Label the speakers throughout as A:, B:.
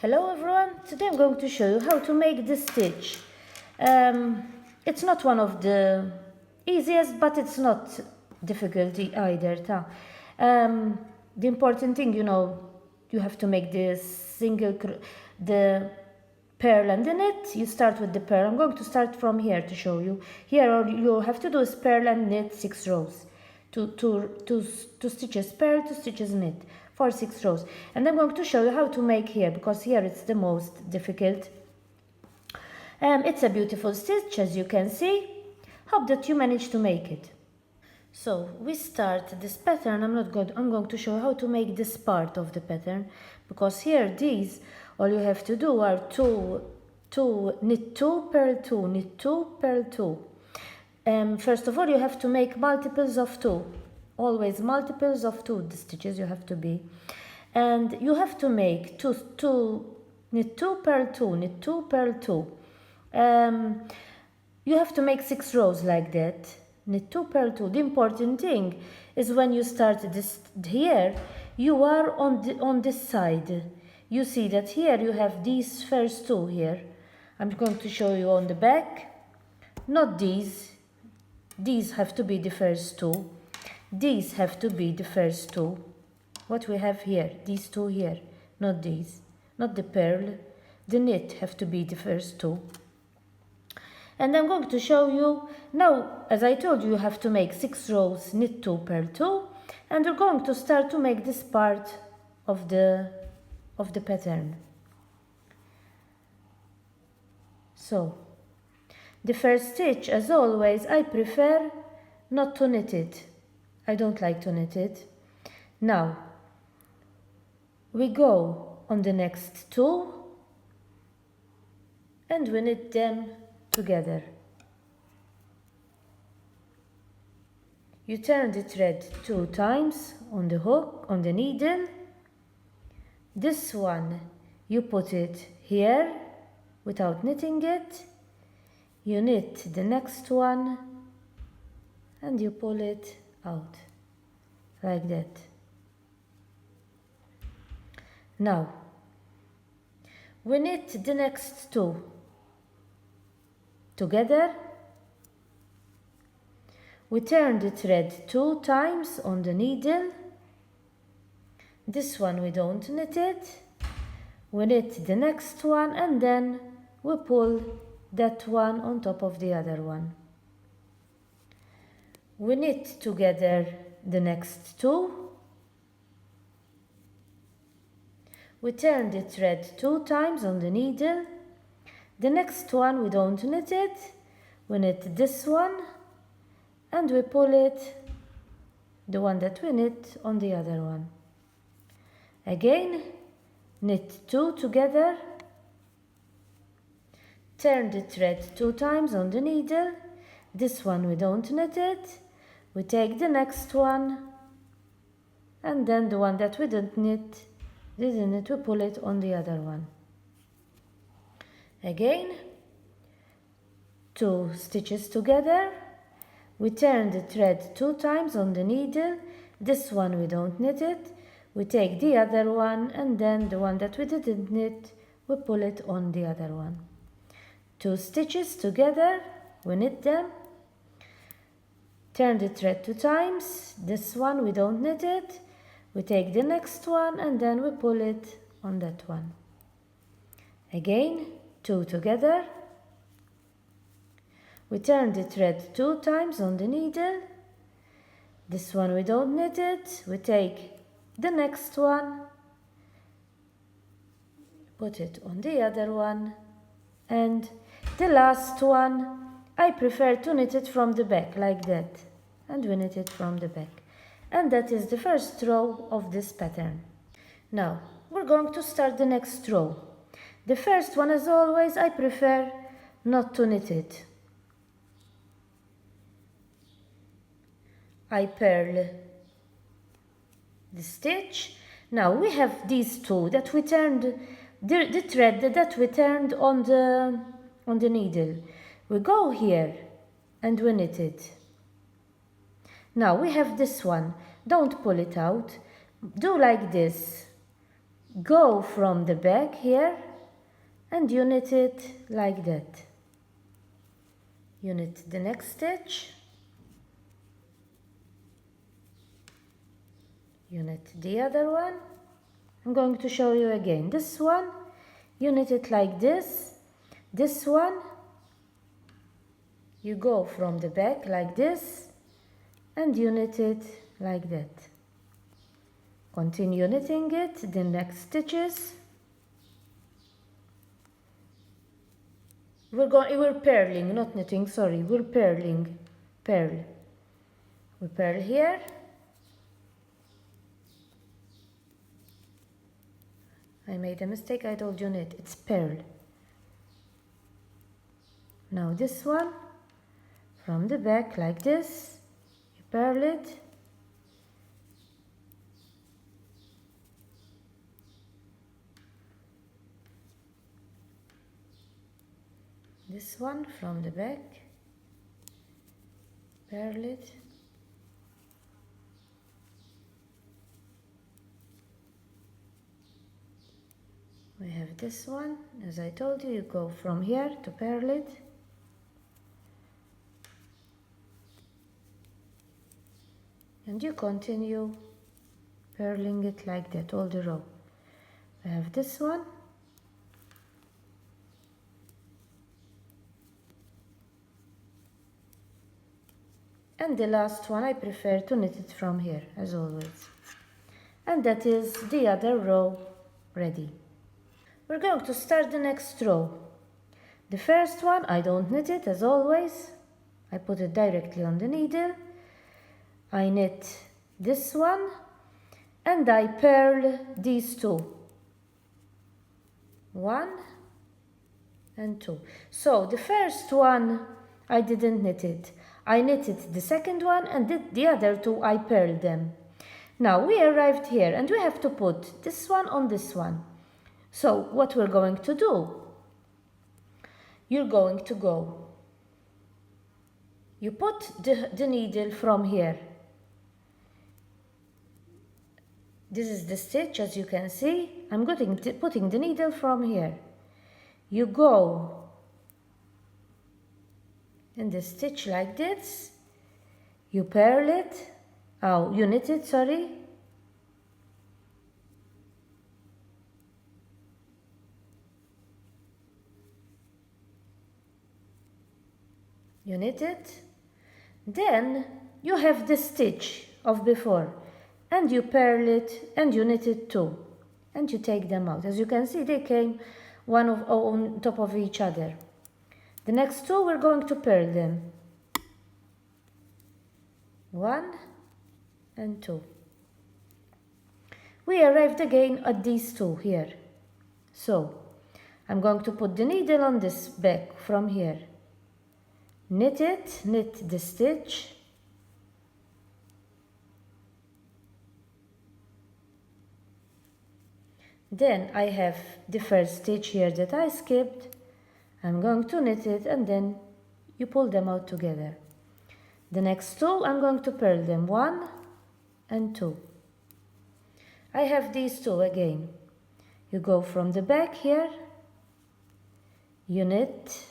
A: Hello everyone, today I'm going to show you how to make this stitch. It's not one of the easiest, but it's not difficult either. The important thing, you have to make the pearl and the knit. You start with the pearl. I'm going to start from here to show you. Here all you have to do is pearl and knit 6 rows. Two stitches pearl, 2 stitches knit for 6 rows. And I'm going to show you how to make here, because here it's the most difficult. It's a beautiful stitch, as you can see. Hope that you manage to make it. So we start this pattern. I'm going to show you how to make this part of the pattern, because here all you have to do are knit 2, purl 2, knit 2, purl 2. First of all, you have to make multiples of 2. Always multiples of 2 the stitches you have to be. And you have to make knit 2, purl 2, knit 2, purl 2. You have to make 6 rows like that. Knit 2, purl 2. The important thing is when you start this here, you are on this side. You see that here you have these first 2 here. I'm going to show you on the back. Not these. These have to be the first 2. These have to be the first 2. What we have here, these 2 here, not these. Not the purl. The knit have to be the first 2. And I'm going to show you, now, as I told you, you have to make 6 rows, knit 2, purl 2. And we're going to start to make this part of the pattern. So, the first stitch, as always, I prefer not to knit it. I don't like to knit it. Now, we go on the next 2 and we knit them together. You turn the thread 2 times on the hook, on the needle. This one, you put it here without knitting it. You knit the next one and you pull it out like that. Now, we knit the next 2 together. We turn the thread 2 times on the needle. This one we don't knit it. We knit the next one and then we pull that one on top of the other one. We knit together the next 2. We turn the thread 2 times on the needle. The next one we don't knit it. We knit this one and we pull it, the one that we knit, on the other one. Again, knit 2 together. Turn the thread 2 times on the needle. This one we don't knit it. We take the next one and then the one that we didn't knit, we pull it on the other one. Again, 2 stitches together. We turn the thread 2 times on the needle. This one we don't knit it. We take the other one and then the one that we didn't knit, we pull it on the other one. 2 stitches together, we knit them. Turn the thread 2 times. This one we don't knit it. We take the next one and then we pull it on that one. Again, 2 together. We turn the thread 2 times on the needle. This one we don't knit it. We take the next one, put it on the other one, and the last one, I prefer to knit it from the back, like that, and we knit it from the back. And that is the first row of this pattern. Now, we're going to start the next row. The first one, as always, I prefer not to knit it. I purl the stitch. Now we have these 2 that we turned, the thread that we turned on the needle. We go here and we knit it. Now we have this one. Don't pull it out. Do like this. go from the back here and you knit it like that. You knit the next stitch, you knit the other one. I'm going to show you again. This one, you knit it like this. This one, you go from the back like this and you knit it like that. Continue knitting it, the next stitches. We're purling, not knitting, sorry, we're purling, purl. We purl here. I made a mistake, I told you knit, it's purl. Now this one, from the back like this, you purl it. This one from the back, purl it. We have this one, as I told you, you go from here to purl it. And you continue purling it like that, all the row. We have this one. And the last one, I prefer to knit it from here, as always. And that is the other row ready. We're going to start the next row. The first one, I don't knit it, as always. I put it directly on the needle. I knit this one, and I purl these two. 1 and 2. So the first one, I didn't knit it. I knitted the second one, and the other two I purled them. Now we arrived here and we have to put this one on this one. So what we're going to do, you're going to go, you put the needle from here. This is the stitch, as you can see. I'm putting the needle from here. You go in the stitch like this, you purl it, you knit it, sorry. You knit it, then you have the stitch of before, and you purl it and you knit it too, and you take them out. As you can see, they came one on top of each other. The next two, we're going to purl them. 1 and 2. We arrived again at these two here. So, I'm going to put the needle on this back from here. Knit it, knit the stitch. Then I have the first stitch here that I skipped. I'm going to knit it and then you pull them out together. The next two, I'm going to purl them. 1 and 2. I have these two again. You go from the back here, you knit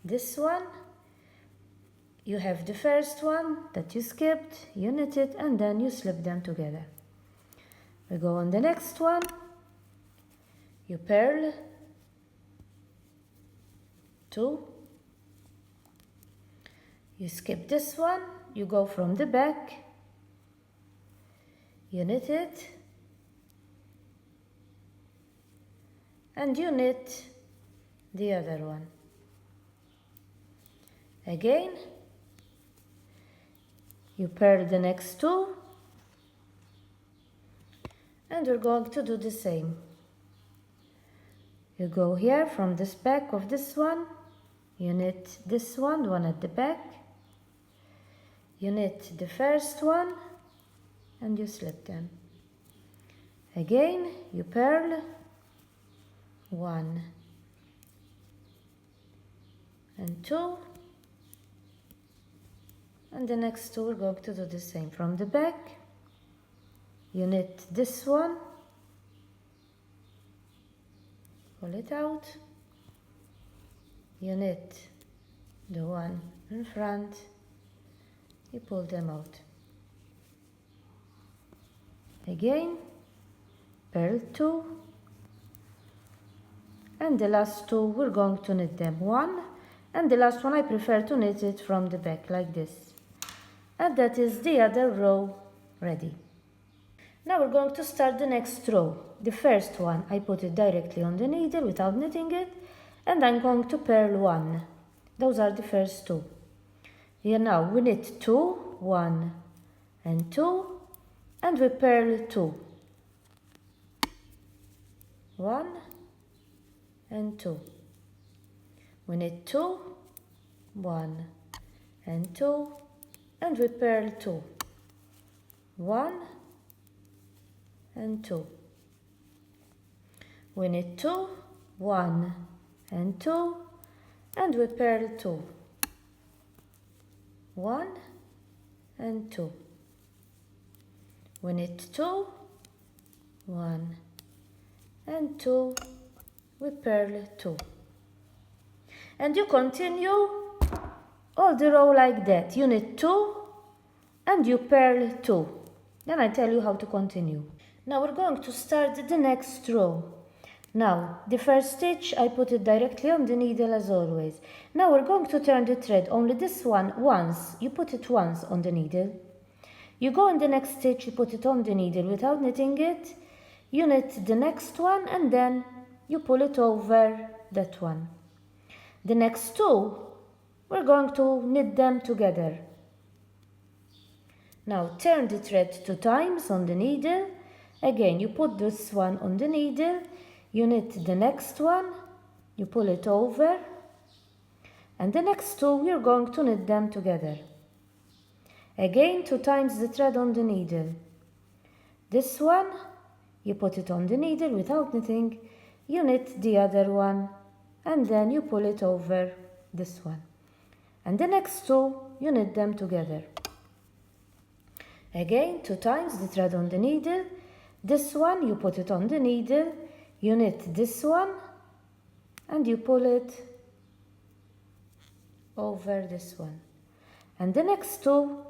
A: this one, you have the first one that you skipped, you knit it and then you slip them together. We go on the next one, you purl 2, you skip this one, you go from the back, you knit it, and you knit the other one. Again, you purl the next two, and we're going to do the same. You go here from this back of this one, you knit this one at the back, you knit the first one, and you slip them. Again, you purl 1 and 2, and the next two we're going to do the same from the back, you knit this one, pull it out, you knit the one in front, you pull them out. Again, purl 2, and the last 2 we're going to knit them 1, and the last one I prefer to knit it from the back like this. And that is the other row ready. Now we're going to start the next row. The first one I put it directly on the needle without knitting it, and I'm going to purl 1. Those are the first 2. Here now we knit 2, 1 and 2, and we purl 2. 1 and 2. We knit 2, 1 and 2, and we purl 2. 1 and 2. We knit 2, 1 and 2, and we purl 2. 1 and 2. We knit 2, 1 and 2, we purl 2. And you continue all the row like that. You knit 2 and you purl 2. Then I tell you how to continue. Now we're going to start the next row. Now the first stitch I put it directly on the needle as always. Now we're going to turn the thread, only this one once. You put it once on the needle. You go in the next stitch, you put it on the needle without knitting it. You knit the next one and then you pull it over that one. The next 2, we're going to knit them together. Now turn the thread 2 times on the needle. Again, you put this one on the needle, you knit the next one, you pull it over, and the next 2, we're going to knit them together. Again, 2 times the thread on the needle. This one, you put it on the needle without knitting, you knit the other one, and then you pull it over this one. And the next 2, you knit them together. Again, 2 times the thread on the needle. This one, you put it on the needle, you knit this one, and you pull it over this one. And the next 2,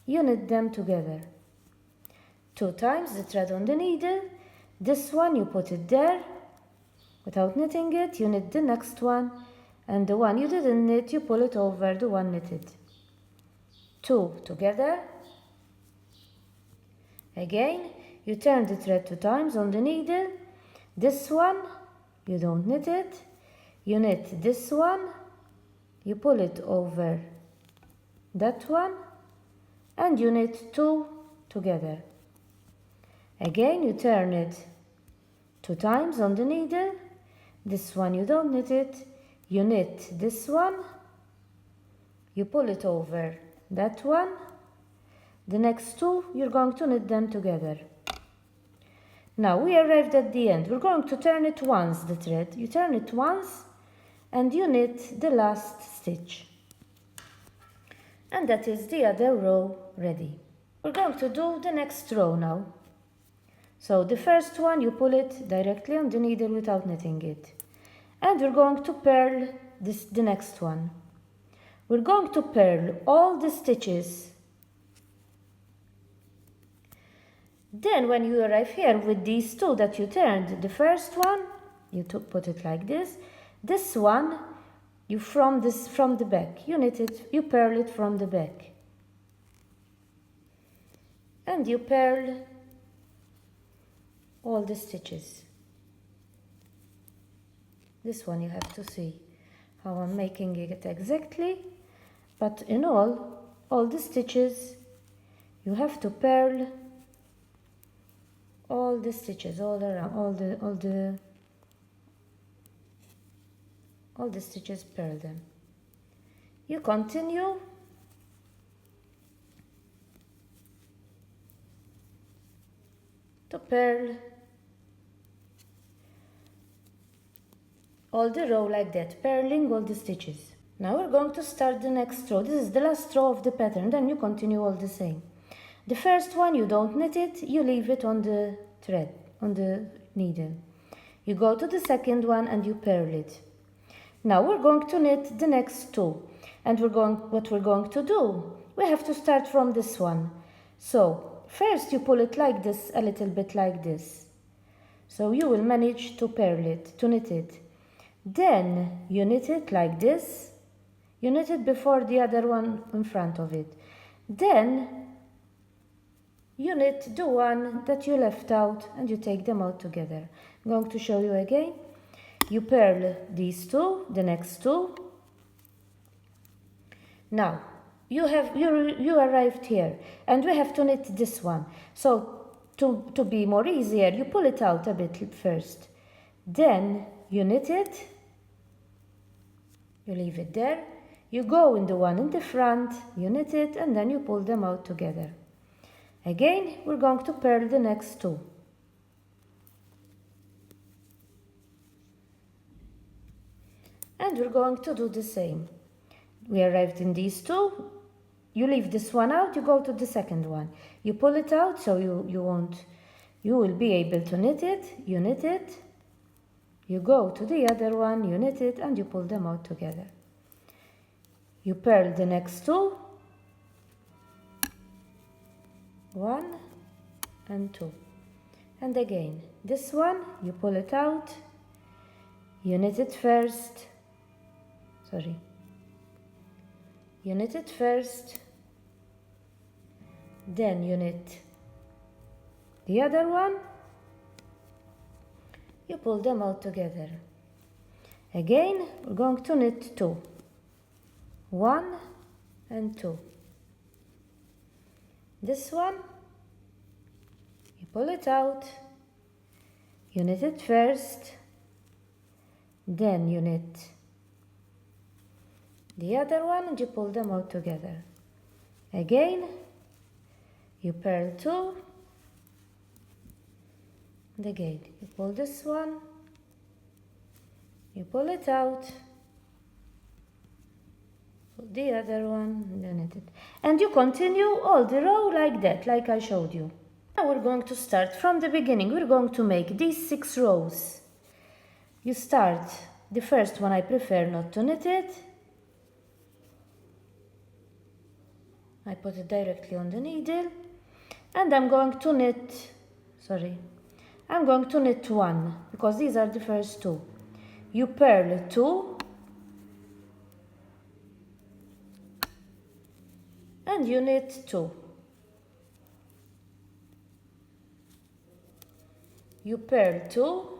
A: you knit them together. 2 times the thread on the needle. This one, you put it there, without knitting it, you knit the next one, and the one you didn't knit, you pull it over the one knitted. 2 together. Again, you turn the thread 2 times on the needle. This one, you don't knit it. You knit this one, you pull it over that one, and you knit 2 together. Again, you turn it 2 times on the needle. This one, you don't knit it. You knit this one, you pull it over that one. The next 2, you're going to knit them together. Now we arrived at the end. We're going to turn it once, the thread. You turn it once and you knit the last stitch. And that is the other row ready. We're going to do the next row now. So the first one, you pull it directly on the needle without knitting it. And we're going to purl the next one. We're going to purl all the stitches. Then when you arrive here with these 2 that you turned, the first one, you put it like this. This one, you from the back, you knit it, you purl it from the back. And you purl all the stitches. This one you have to see how I'm making it exactly, but in all the stitches, you have to purl all the stitches all around, all the stitches, purl them. You continue to purl all the row like that, purling all the stitches. Now we're going to start the next row. This is the last row of the pattern, then you continue all the same. The first one, you don't knit it, you leave it on the thread, on the needle. You go to the second one and you purl it. Now we're going to knit the next two. And what we're going to do, we have to start from this one. So first you pull it like this, a little bit like this. So you will manage to purl it, to knit it. Then you knit it like this. You knit it before the other one in front of it. Then you knit the one that you left out and you take them out together. I'm going to show you again. You purl these two, the next two. Now, you arrived here and we have to knit this one. So, to be more easier, you pull it out a bit first. Then, you knit it. You leave it there. You go in the one in the front, you knit it, and then you pull them out together. Again, we're going to purl the next two. And we're going to do the same. We arrived in these two. You leave this one out, you go to the second one. You pull it out so you will be able to knit it. You knit it. You go to the other one, you knit it, and you pull them out together. You purl the next two. 1 and 2. And again, this one, you pull it out. You knit it first. You knit it first, then you knit the other one, you pull them out together. Again, we're going to knit 2. 1 and 2. This one, you pull it out, you knit it first, then you knit the other one and you pull them out together. Again, you purl 2, and again, you pull this one, you pull it out, pull the other one, and then knit it. And you continue all the row like that, like I showed you. Now we're going to start from the beginning. We're going to make these 6 rows. You start, the first one I prefer not to knit it. I put it directly on the needle and I'm going to knit 1 because these are the first 2. You purl 2 and you knit 2. You purl 2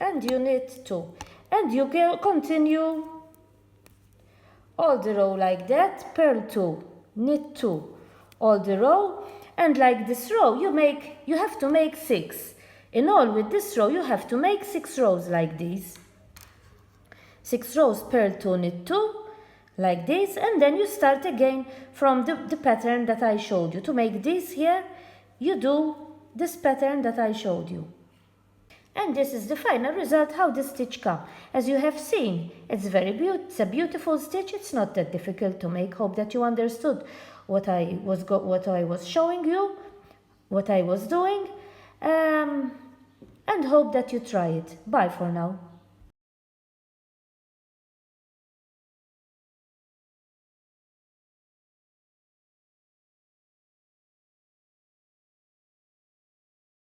A: and you knit 2, and you continue all the row like that, purl 2, knit 2, all the row, and like this row you have to make 6. In all with this row you have to make 6 rows like these. 6 rows, purl 2, knit 2, like this, and then you start again from the pattern that I showed you. To make this here, you do this pattern that I showed you. And this is the final result, how the stitch comes. As you have seen, it's a beautiful stitch. It's not that difficult to make. Hope that you understood what I was showing you, what I was doing, and hope that you try it. Bye for now.